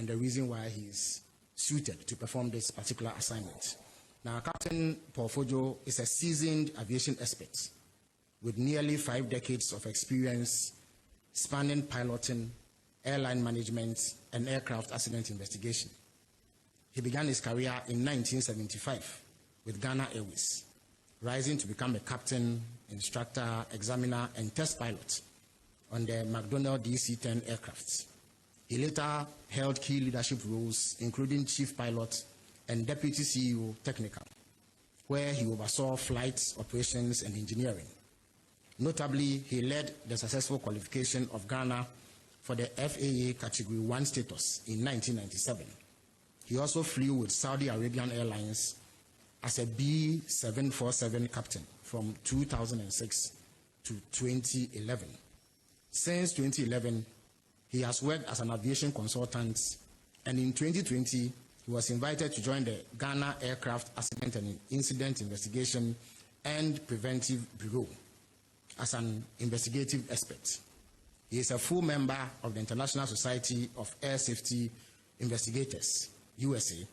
and the reason why he is suited to perform this particular assignment. Now, Captain Forjoe is a seasoned aviation expert with nearly 5 decades of experience spanning piloting, airline management, and aircraft accident investigation. He began his career in 1975 with Ghana Airways, rising to become a captain, instructor, examiner, and test pilot on the McDonnell DC-10 aircraft. He later held key leadership roles, including chief pilot and deputy CEO technical, where he oversaw flight operations and engineering. Notably, he led the successful qualification of Ghana for the FAA Category 1 status in 1997. He also flew with Saudi Arabian Airlines as a B747 captain from 2006 to 2011. Since 2011, he has worked as an aviation consultant, and in 2020, he was invited to join the Ghana Aircraft Accident and Incident Investigation and Preventive Bureau as an investigative expert. He is a full member of the International Society of Air Safety Investigators, USA,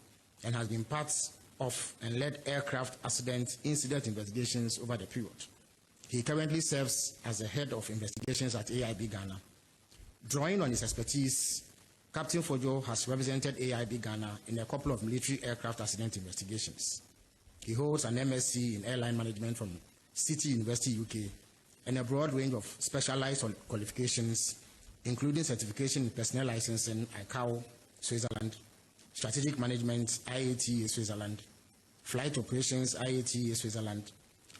and has been part of and led aircraft accident incident investigations over the period. He currently serves as the head of investigations at AIB Ghana. Drawing on his expertise, Captain Forjoe has represented AIB Ghana in a couple of military aircraft accident investigations. He holds an MSc in airline management from City University, UK, and a broad range of specialized qualifications, including certification in personnel licensing, ICAO, Switzerland, strategic management, IATA, Switzerland, flight operations, IATA, Switzerland,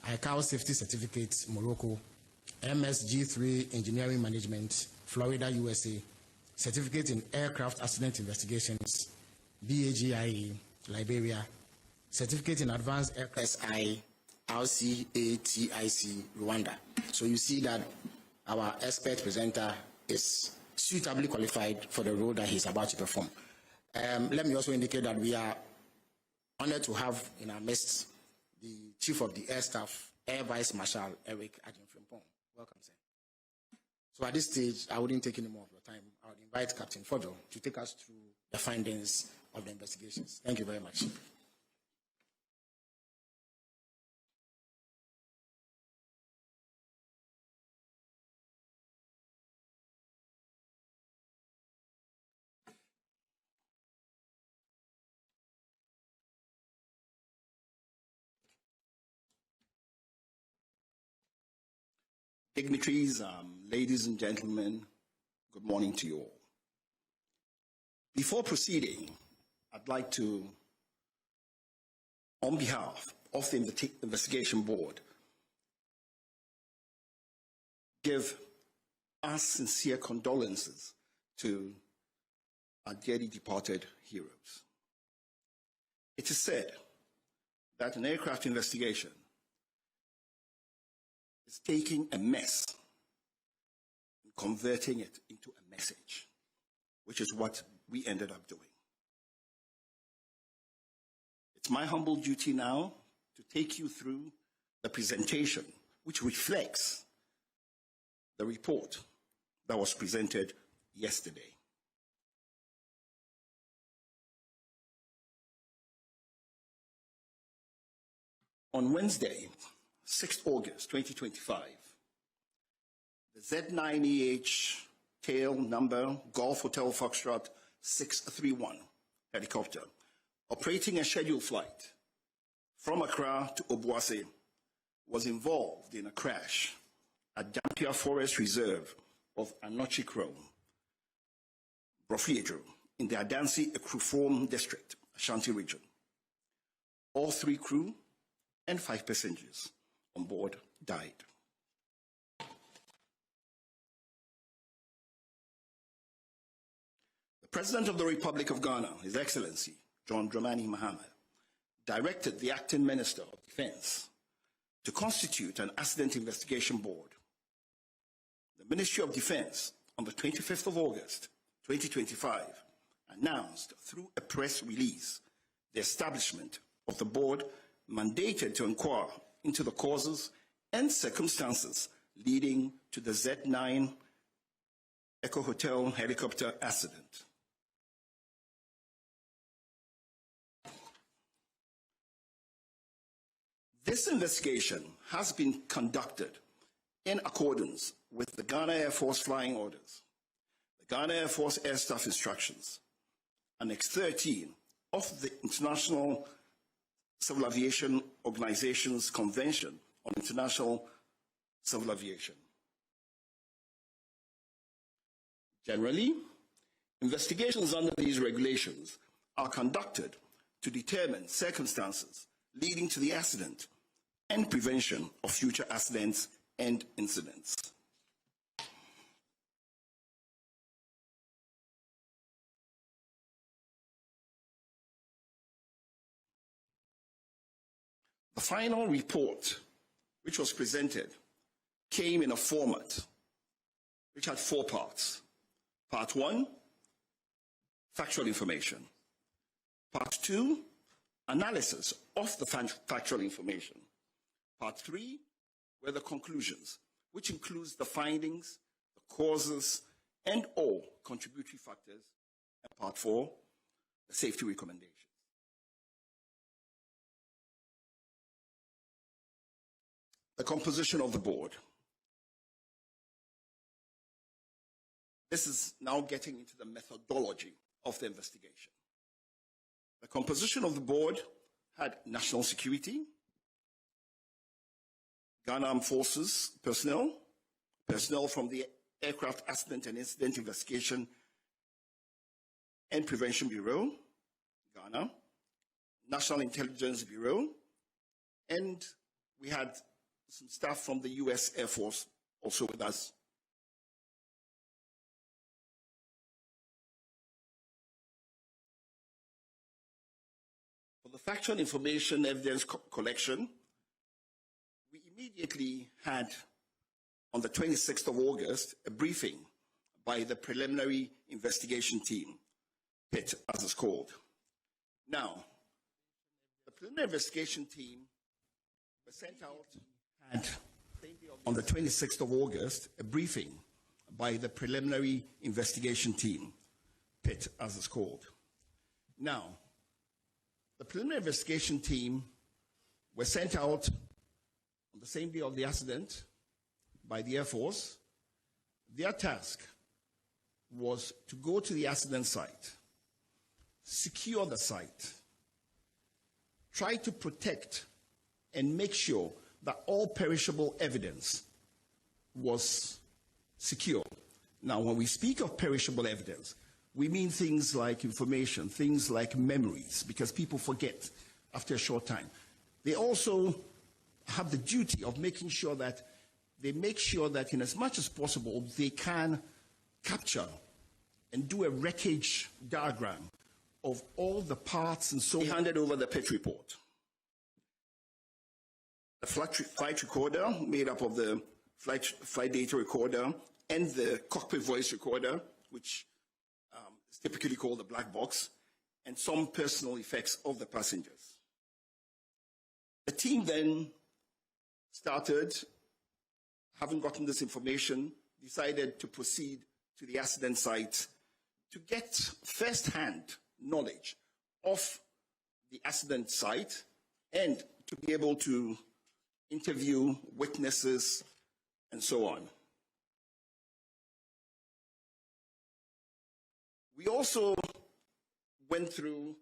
ICAO safety certificate, Morocco, MSG3 engineering management, Florida, USA, certificate in aircraft accident investigations, BAGIA, Liberia, certificate in advanced aircraft SI, RCATIC, Rwanda. So you see that our expert presenter is suitably qualified for the role that he's about to perform. Let me also indicate that we are honored to have in our midst the Chief of the Air Staff, Air Vice Marshal Eric Adjunfrimpong. Welcome, sir. So at this stage, I wouldn't take any more of your time. I would invite Captain Forjoe to take us through the findings of the investigations. Thank you very much. Dignitaries, ladies and gentlemen, good morning to you all. Before proceeding, I'd like to, on behalf of the Investigation Board, give our sincere condolences to our dearly departed heroes. It is said that an aircraft investigation is taking a mess and converting it into a message, which is what we ended up doing. It's my humble duty now to take you through the presentation, which reflects the report that was presented yesterday. On Wednesday, 6th August 2025, the Z9EH tail number Golf Hotel Foxtrot 631 helicopter, operating a scheduled flight from Accra to Obuasi, was involved in a crash at Dampia Forest Reserve of Anochi Crow, Brofiejo, in the Adansi Ekruform district, Ashanti region. All 3 crew and 5 passengers on board died. The President of the Republic of Ghana, His Excellency John Dramani Mahama, directed the Acting Minister of Defense to constitute an accident investigation board. The Ministry of Defense, on the 25th of August 2025, announced through a press release the establishment of the board mandated to inquire into the causes and circumstances leading to the Z9 Echo Hotel helicopter accident. This investigation has been conducted in accordance with the Ghana Air Force flying orders, the Ghana Air Force Air Staff Instructions, Annex 13 of the International Civil Aviation Organization's Convention on International Civil Aviation. Generally, investigations under these regulations are conducted to determine circumstances leading to the accident and prevention of future accidents and incidents. The final report, which was presented, came in a format which had 4 parts. Part 1, factual information. Part 2, analysis of the factual information. Part 3 were the conclusions, which includes the findings, the causes, and all contributory factors. And Part 4, the safety recommendations. The composition of the board. This is now getting into the methodology of the investigation. The composition of the board had national security, Ghana Armed Forces personnel, personnel from the Aircraft Accident and Incident Investigation and Prevention Bureau, Ghana, National Intelligence Bureau, and we had some staff from the US Air Force also with us. For the factual information evidence collection, we immediately had, on the 26th of August, a briefing by the preliminary investigation team, PIT as it's called. Now, the preliminary investigation team was sent out, had, on the 26th of August, a briefing by the preliminary investigation team, PIT as it's called. Now, the preliminary investigation team were sent out on the same day of the accident by the Air Force. Their task was to go to the accident site, secure the site, try to protect and make sure that all perishable evidence was secure. Now, when we speak of perishable evidence, we mean things like information, things like memories, because people forget after a short time. They also have the duty of making sure that in as much as possible, they can capture and do a wreckage diagram of all the parts and so on. They handed over the PIT report. The flight recorder, made up of the flight data recorder and the cockpit voice recorder, which is typically called the black box, and some personal effects of the passengers. The team then started, having gotten this information, decided to proceed to the accident site to get first-hand knowledge of the accident site and to be able to interview witnesses and so on. We also went through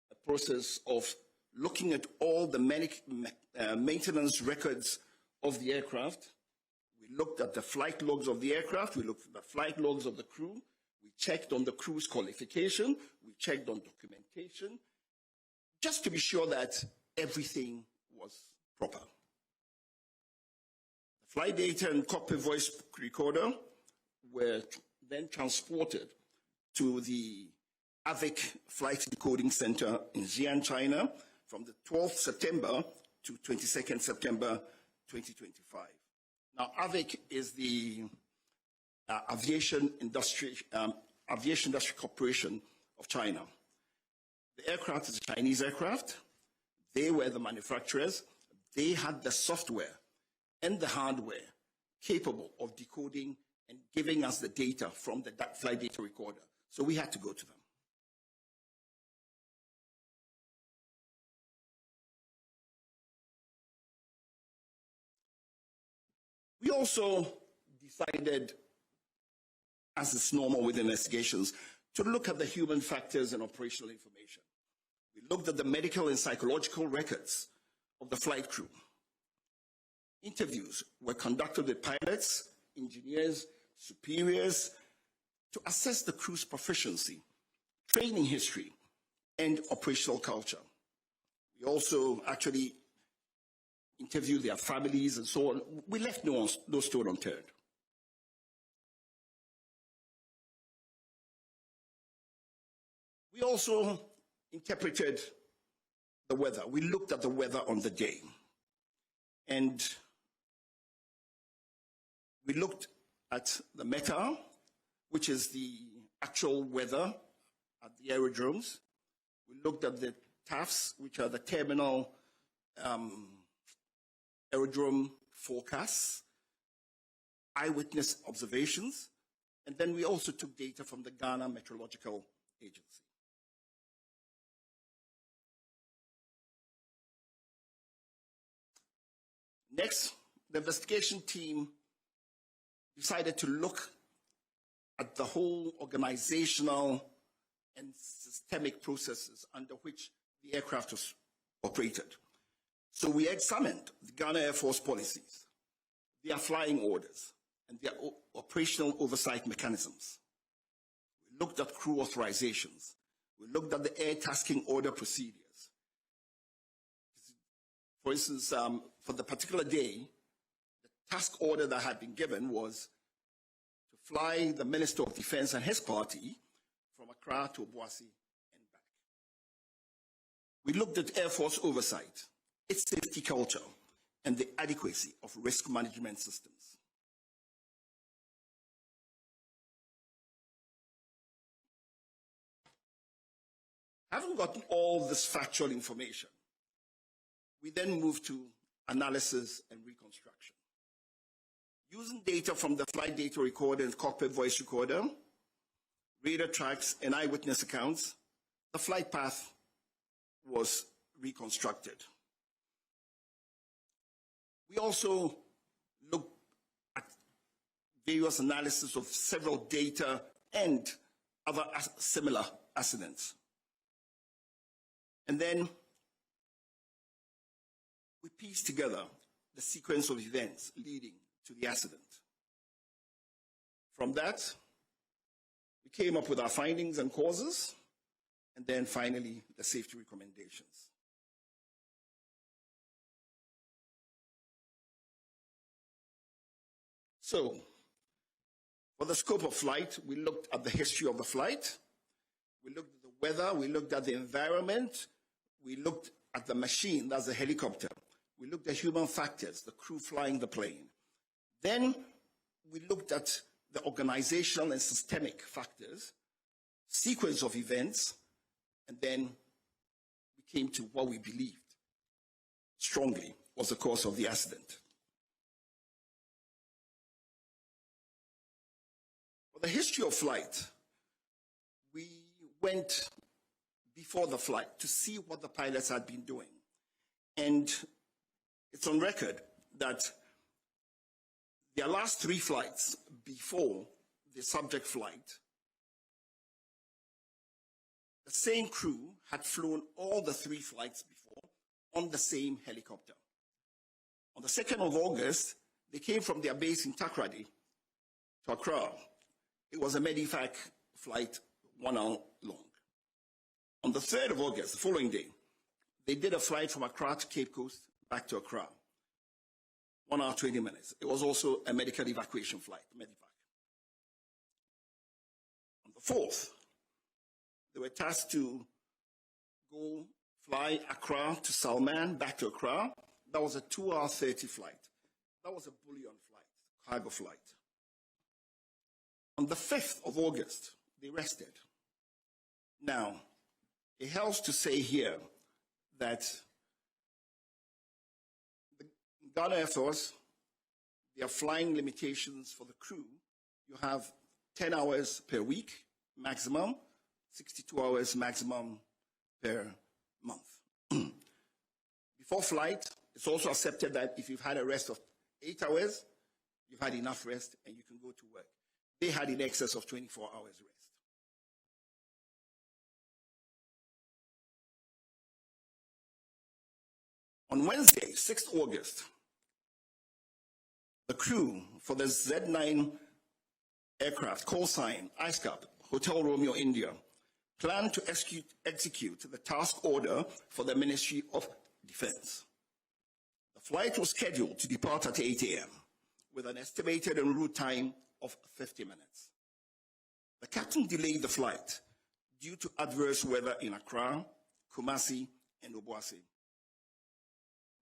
a process of looking at all the maintenance records of the aircraft. We looked at the flight logs of the aircraft. We looked at the flight logs of the crew. We checked on the crew's qualification. We checked on documentation, just to be sure that everything was proper. The flight data and cockpit voice recorder were then transported to the AVIC Flight Decoding Center in Xi'an, China, from the 12th September to 22nd September 2025. Now, AVIC is the Aviation Industry Corporation of China. The aircraft is a Chinese aircraft. They were the manufacturers. They had the software and the hardware capable of decoding and giving us the data from the flight data recorder. So we had to go to them. We also decided, as is normal with investigations, to look at the human factors and operational information. We looked at the medical and psychological records of the flight crew. Interviews were conducted with pilots, engineers, superiors, to assess the crew's proficiency, training history, and operational culture. We also actually interviewed their families and so on. We left no stone unturned. We also interpreted the weather. We looked at the weather on the day. And we looked at the META, which is the actual weather at the aerodromes. We looked at the TAFs, which are the terminal aerodrome forecasts, eyewitness observations, and then we also took data from the Ghana Meteorological Agency. Next, the investigation team decided to look at the whole organizational and systemic processes under which the aircraft was operated. So we examined the Ghana Air Force policies, their flying orders, and their operational oversight mechanisms. We looked at crew authorizations. We looked at the air tasking order procedures. For instance, for the particular day, the task order that had been given was to fly the Minister of Defense and his party from Accra to Obuasi and back. We looked at Air Force oversight, its safety culture, and the adequacy of risk management systems. Having gotten all this factual information, we then moved to analysis and reconstruction. Using data from the flight data recorder and cockpit voice recorder, radar tracks, and eyewitness accounts, the flight path was reconstructed. We also looked at various analysis of several data and other similar accidents. And then we pieced together the sequence of events leading to the accident. From that, we came up with our findings and causes, and then finally, the safety recommendations. So, for the scope of flight, we looked at the history of the flight, we looked at the weather, we looked at the environment, we looked at the machine, that's the helicopter, we looked at human factors, the crew flying the plane. Then we looked at the organizational and systemic factors, sequence of events, and then we came to what we believed strongly was the cause of the accident. For the history of flight, we went before the flight to see what the pilots had been doing. And it's on record that their last 3 flights before the subject flight, the same crew had flown all the 3 flights before on the same helicopter. On the 2nd of August, they came from their base in Takoradi to Accra. It was a Medivac flight, 1 hour long. On the 3rd of August, the following day, they did a flight from Accra to Cape Coast, back to Accra. 1 hour, 20 minutes. It was also a medical evacuation flight, Medivac. On the 4th, they were tasked to go fly Accra to Salman, back to Accra. That was a 2 hour 30 flight. That was a bullion flight, cargo flight. On the 5th of August, they rested. Now, it helps to say here that the Ghana Air Force, their flying limitations for the crew, you have 10 hours per week maximum, 62 hours maximum per month. Before flight, it's also accepted that if you've had a rest of 8 hours, you've had enough rest, and you can go to work. They had in excess of 24 hours rest. On Wednesday, 6th August, the crew for the Z9 aircraft, call sign, IceCap, Hotel Romeo, India, planned to execute the task order for the Ministry of Defense. The flight was scheduled to depart at 8 a.m. with an estimated en route time of 50 minutes. The captain delayed the flight due to adverse weather in Accra, Kumasi, and Obuasi.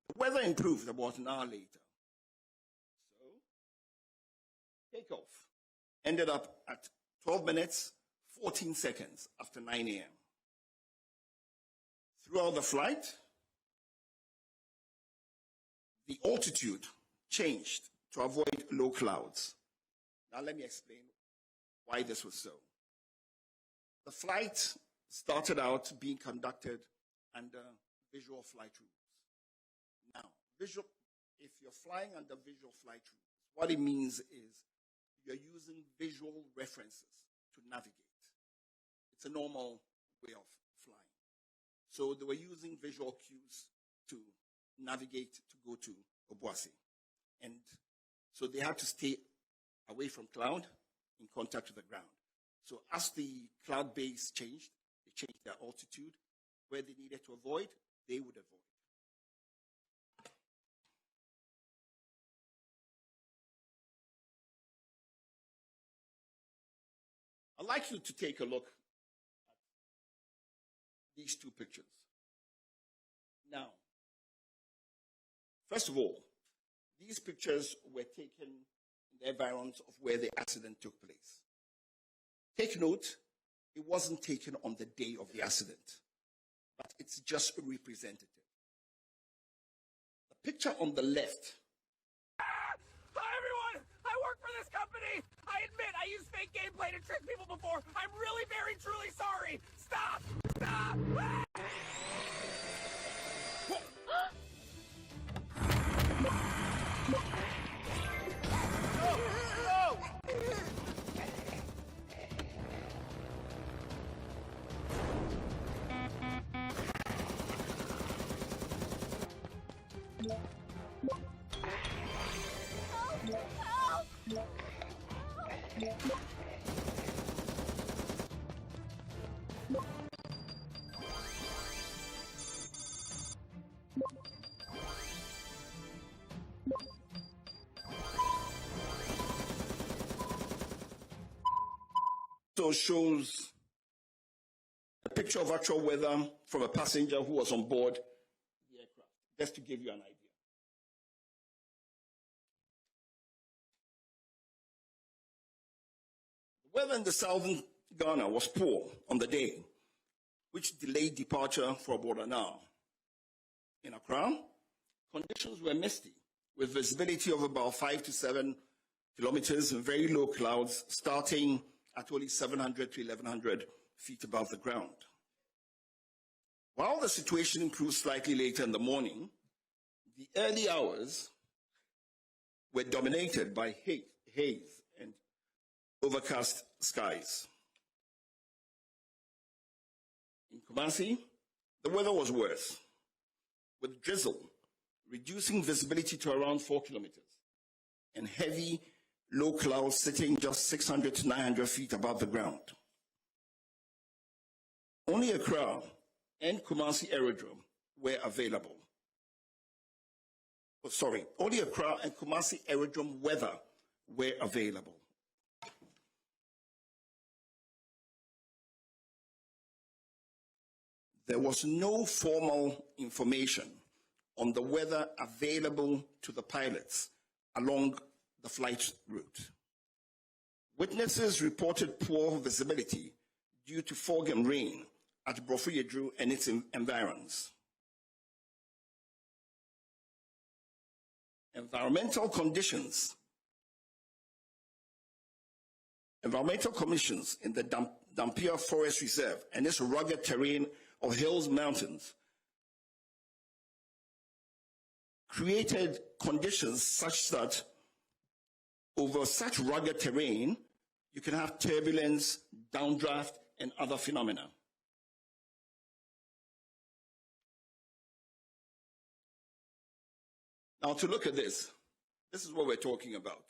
The weather improved about an hour later. So, takeoff ended up at 12 minutes, 14 seconds after 9 a.m. Throughout the flight, the altitude changed to avoid low clouds. Now let me explain why this was so. The flight started out being conducted under visual flight rules. Now, if you're flying under visual flight rules, what it means is you're using visual references to navigate. It's a normal way of flying. So they were using visual cues to navigate to go to Obuasi. And so they had to stay away from cloud in contact with the ground. So as the cloud base changed, they changed their altitude. Where they needed to avoid, they would avoid. I'd like you to take a look at these two pictures. Now, first of all, these pictures were taken in the environs of where the accident took place. Take note, it wasn't taken on the day of the accident, but it's just representative. The picture on the left. Hi, everyone! I work for this company! I admit I used fake gameplay to trick people before. I'm really very, truly sorry! Stop! Stop! So shows a picture of actual weather from a passenger who was on board the aircraft, just to give you an idea. The weather in the southern Ghana was poor on the day, which delayed departure for about an hour. In Accra, conditions were misty, with visibility of about 5 to 7 kilometers and very low clouds starting at only 700 to 1,100 feet above the ground. While the situation improved slightly later in the morning, the early hours were dominated by haze and overcast skies. In Kumasi, the weather was worse, with drizzle reducing visibility to around 4 kilometers and heavy low clouds sitting just 600 to 900 feet above the ground. Only Accra and Kumasi Aerodrome were available. Only Accra and Kumasi Aerodrome weather were available. There was no formal information on the weather available to the pilots along the flight route. Witnesses reported poor visibility due to fog and rain at Brofuyedru and its environs. Environmental conditions in the Dampier Forest Reserve and its rugged terrain of hills, mountains, created conditions such that over such rugged terrain, you can have turbulence, downdraft, and other phenomena. Now, to look at this is what we're talking about.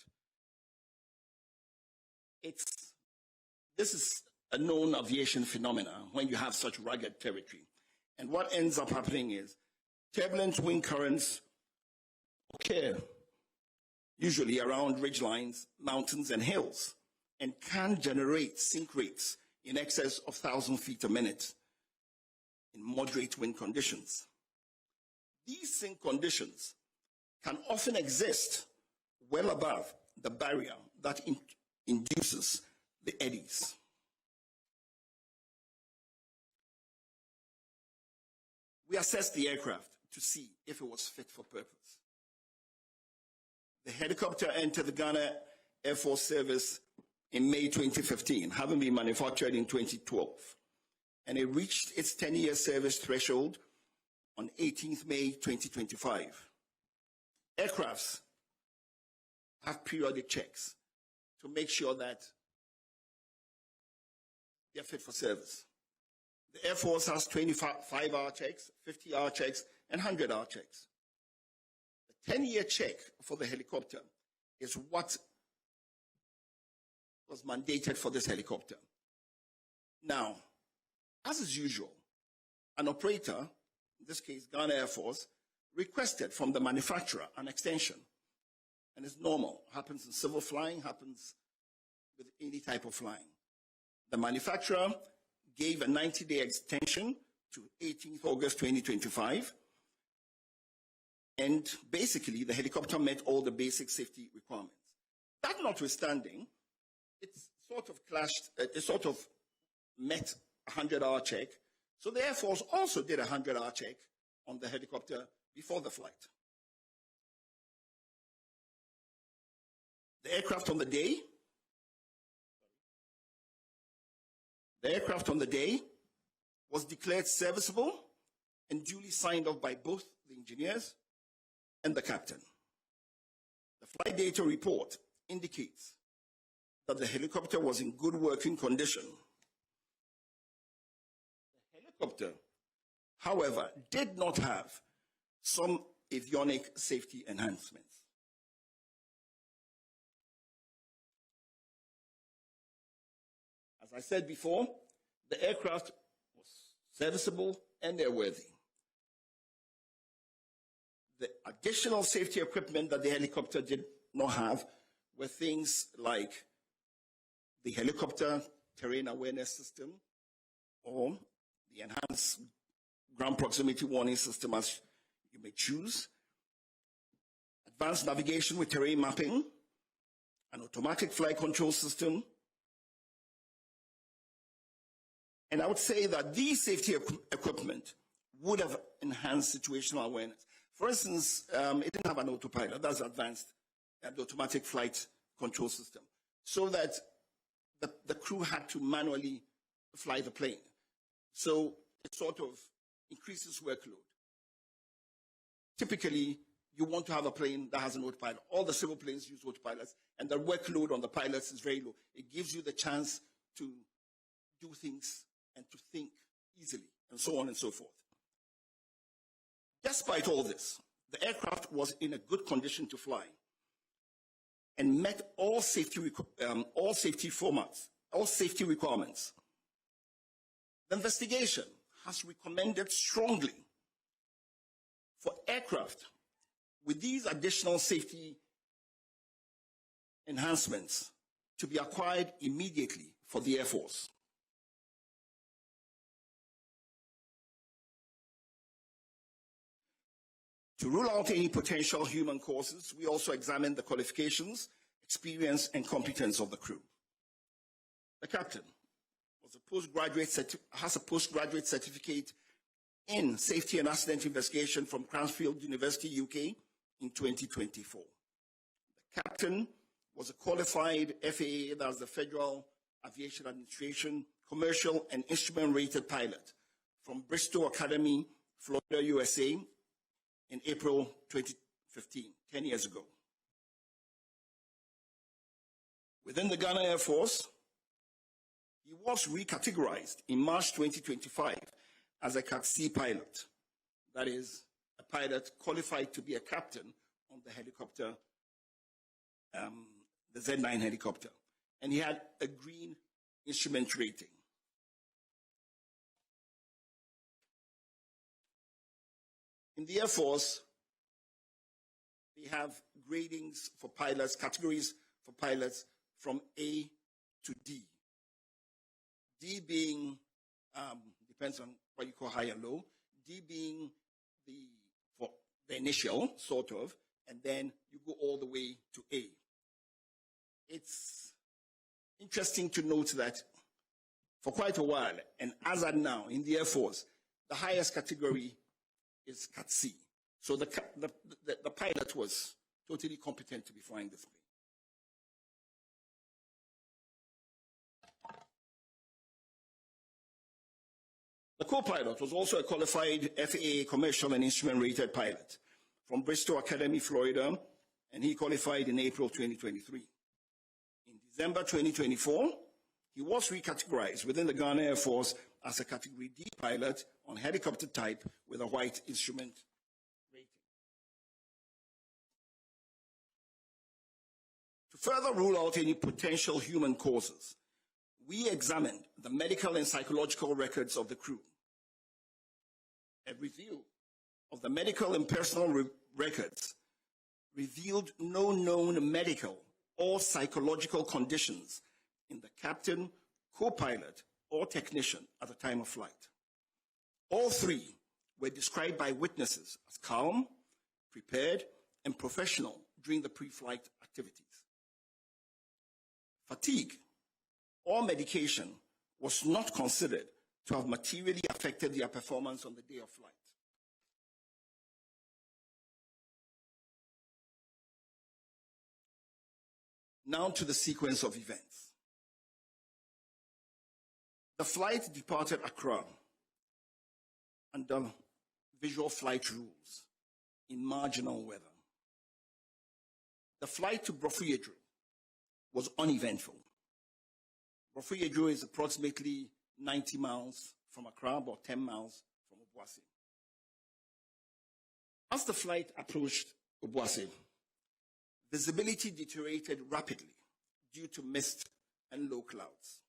This is a known aviation phenomena when you have such rugged territory. And what ends up happening is turbulent wind currents occur usually around ridgelines, mountains, and hills, and can generate sink rates in excess of 1,000 feet a minute in moderate wind conditions. These sink conditions can often exist well above the barrier that induces the eddies. We assessed the aircraft to see if it was fit for purpose. The helicopter entered the Ghana Air Force Service in May 2015, having been manufactured in 2012. And it reached its 10-year service threshold on 18th May 2025. Aircrafts have periodic checks to make sure that they're fit for service. The Air Force has 25-hour checks, 50-hour checks, and 100-hour checks. The 10-year check for the helicopter is what was mandated for this helicopter. Now, as is usual, an operator, in this case Ghana Air Force, requested from the manufacturer an extension. And it's normal, happens in civil flying, happens with any type of flying. The manufacturer gave a 90-day extension to 18th August 2025. And basically, the helicopter met all the basic safety requirements. That notwithstanding, it sort of met a 100-hour check. So the Air Force also did a 100-hour check on the helicopter before the flight. The aircraft on the day was declared serviceable and duly signed off by both the engineers and the captain. The flight data report indicates that the helicopter was in good working condition. The helicopter, however, did not have some avionic safety enhancements. As I said before, the aircraft was serviceable and airworthy. The additional safety equipment that the helicopter did not have were things like the helicopter terrain awareness system or the enhanced ground proximity warning system, as you may choose, advanced navigation with terrain mapping, an automatic flight control system. And I would say that these safety equipment would have enhanced situational awareness. For instance, it didn't have an autopilot. That's advanced, the automatic flight control system, so that the crew had to manually fly the plane. So it sort of increases workload. Typically, you want to have a plane that has an autopilot. All the civil planes use autopilots, and the workload on the pilots is very low. It gives you the chance to do things and to think easily, and so on and so forth. Despite all this, the aircraft was in a good condition to fly and met all safety requirements. The investigation has recommended strongly for aircraft with these additional safety enhancements to be acquired immediately for the Air Force. To rule out any potential human causes, we also examined the qualifications, experience, and competence of the crew. The captain has a postgraduate certificate in safety and accident investigation from Cranfield University, UK, in 2024. The captain was a qualified FAA, that's the Federal Aviation Administration, commercial and instrument-rated pilot from Bristol Academy, Florida, USA, in April 2015, 10 years ago. Within the Ghana Air Force, he was recategorized in March 2025 as a Cat C pilot. That is, a pilot qualified to be a captain on the helicopter, the Z9 helicopter. And he had a green instrument rating. In the Air Force, they have gradings for pilots, categories for pilots from A to D. D being, depends on what you call high and low, D being for the initial, sort of, and then you go all the way to A. It's interesting to note that for quite a while, and as at now in the Air Force, the highest category is Cat C. So the pilot was totally competent to be flying this plane. The co-pilot was also a qualified FAA commercial and instrument rated pilot from Bristol Academy, Florida, and he qualified in April 2023. In December 2024, he was recategorized within the Ghana Air Force as a Category D pilot on helicopter type with a white instrument rating. To further rule out any potential human causes, we examined the medical and psychological records of the crew. A review of the medical and personal records revealed no known medical or psychological conditions in the captain, co-pilot, or technician at the time of flight. All three were described by witnesses as calm, prepared, and professional during the pre-flight activities. Fatigue or medication was not considered to have materially affected their performance on the day of flight. Now to the sequence of events. The flight departed Accra under visual flight rules in marginal weather. The flight to Forjoe was uneventful. Forjoe is approximately 90 miles from Accra, about 10 miles from Obuasi. As the flight approached Obuasi, visibility deteriorated rapidly due to mist and low clouds.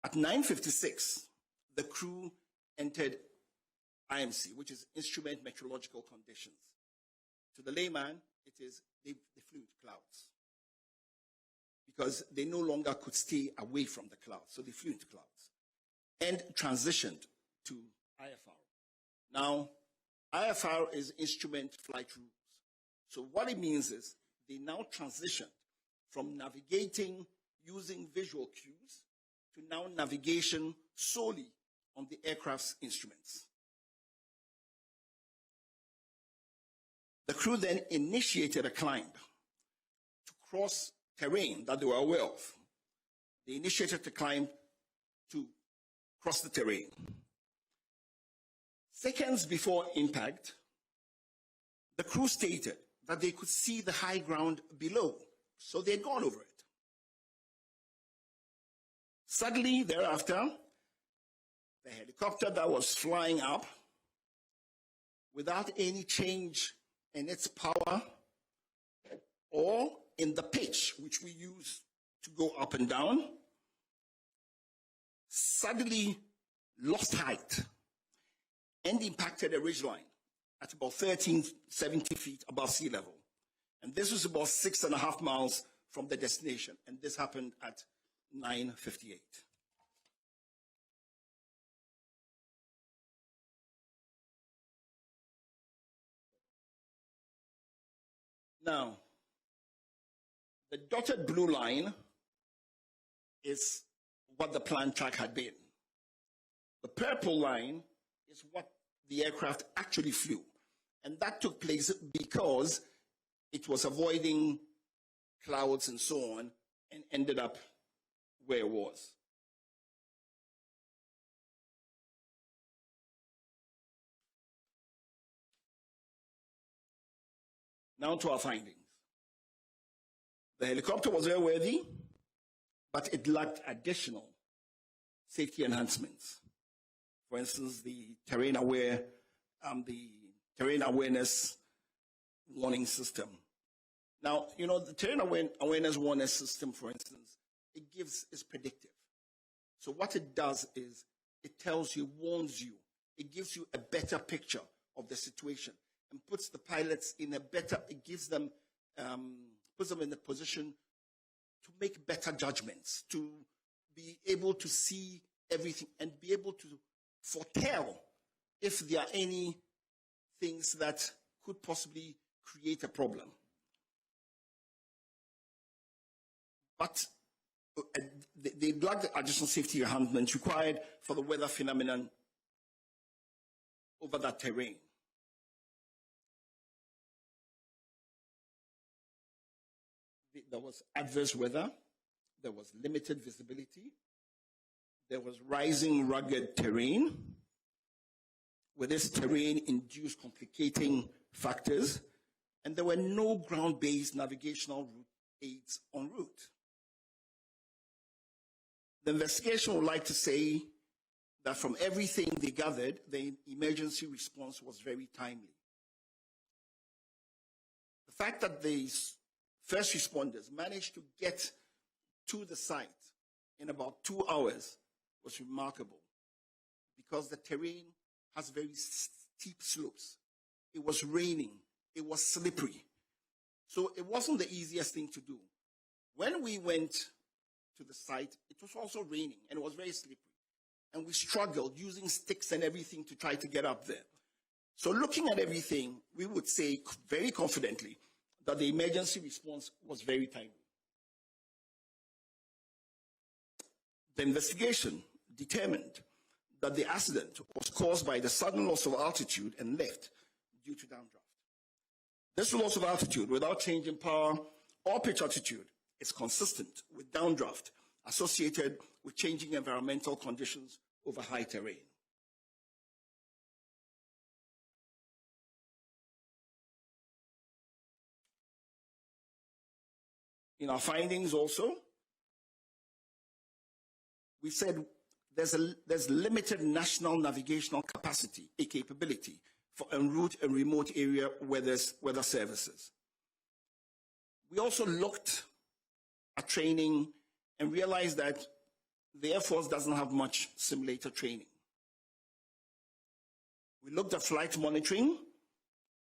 At 9:56, the crew entered IMC, which is Instrument Meteorological Conditions. To the layman, it is they flew into clouds because they no longer could stay away from the clouds, so they flew into clouds and transitioned to IFR. Now, IFR is Instrument Flight Rules. So what it means is they now transitioned from navigating using visual cues to now navigation solely on the aircraft's instruments. The crew then initiated a climb to cross terrain that they were aware of. They initiated the climb to cross the terrain. Seconds before impact, the crew stated that they could see the high ground below, so they had gone over it. Suddenly thereafter, the helicopter that was flying up without any change in its power or in the pitch, which we use to go up and down, suddenly lost height and impacted a ridgeline at about 1,370 feet above sea level. And this was about 6.5 miles from the destination. And this happened at 9:58. Now, the dotted blue line is what the planned track had been. The purple line is what the aircraft actually flew. And that took place because it was avoiding clouds and so on and ended up where it was. Now to our findings. The helicopter was airworthy, but it lacked additional safety enhancements. For instance, the terrain awareness warning system. Now, the terrain awareness warning system, for instance, is predictive. So what it does is it tells you, warns you, it gives you a better picture of the situation and puts the pilots in puts them in a position to make better judgments, to be able to see everything and be able to foretell if there are any things that could possibly create a problem. But they lack the additional safety enhancements required for the weather phenomenon over that terrain. There was adverse weather, there was limited visibility, there was rising rugged terrain, with this terrain induced complicating factors, and there were no ground-based navigational route aids en route. The investigation would like to say that from everything they gathered, the emergency response was very timely. The fact that these first responders managed to get to the site in about 2 hours was remarkable because the terrain has very steep slopes. It was raining. It was slippery. So it wasn't the easiest thing to do. When we went to the site, it was also raining and it was very slippery. And we struggled using sticks and everything to try to get up there. So looking at everything, we would say very confidently that the emergency response was very timely. The investigation determined that the accident was caused by the sudden loss of altitude and lift due to downdraft. This loss of altitude without change in power or pitch altitude is consistent with downdraft associated with changing environmental conditions over high terrain. In our findings also, we said there's limited national navigational capacity, a capability for en route and remote area weather services. We also looked at training and realized that the Air Force doesn't have much simulator training. We looked at flight monitoring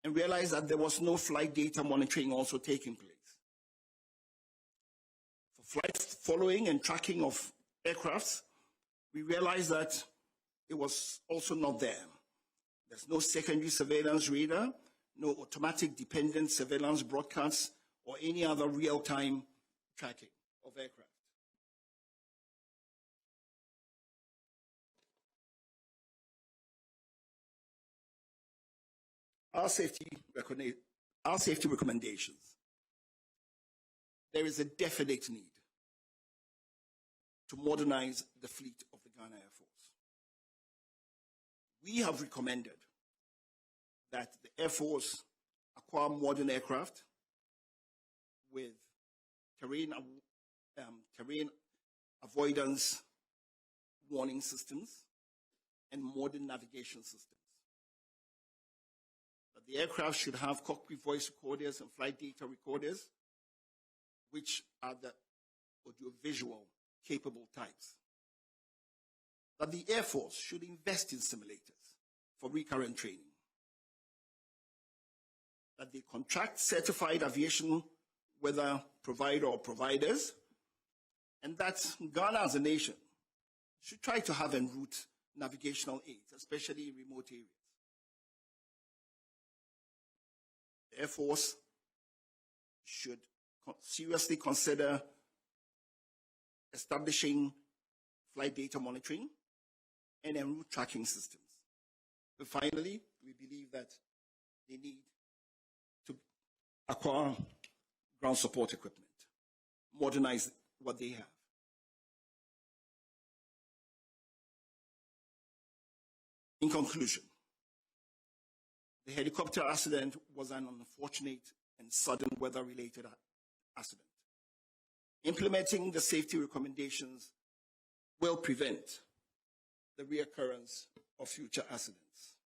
and realized that there was no flight data monitoring also taking place. For flight following and tracking of aircrafts, we realized that it was also not there. There's no secondary surveillance radar, no automatic dependent surveillance broadcasts, or any other real-time tracking of aircraft. Our safety recommendations. There is a definite need to modernize the fleet of the Ghana Air Force. We have recommended that the Air Force acquire modern aircraft with terrain avoidance warning systems and modern navigation systems. That the aircraft should have cockpit voice recorders and flight data recorders, which are the audiovisual capable types. That the Air Force should invest in simulators for recurrent training. That they contract certified aviation weather provider or providers, and that Ghana as a nation should try to have en route navigational aids, especially in remote areas. The Air Force should seriously consider establishing flight data monitoring and en route tracking systems. But finally, we believe that they need to acquire ground support equipment, modernize what they have. In conclusion, the helicopter accident was an unfortunate and sudden weather-related accident. Implementing the safety recommendations will prevent the reoccurrence of future accidents.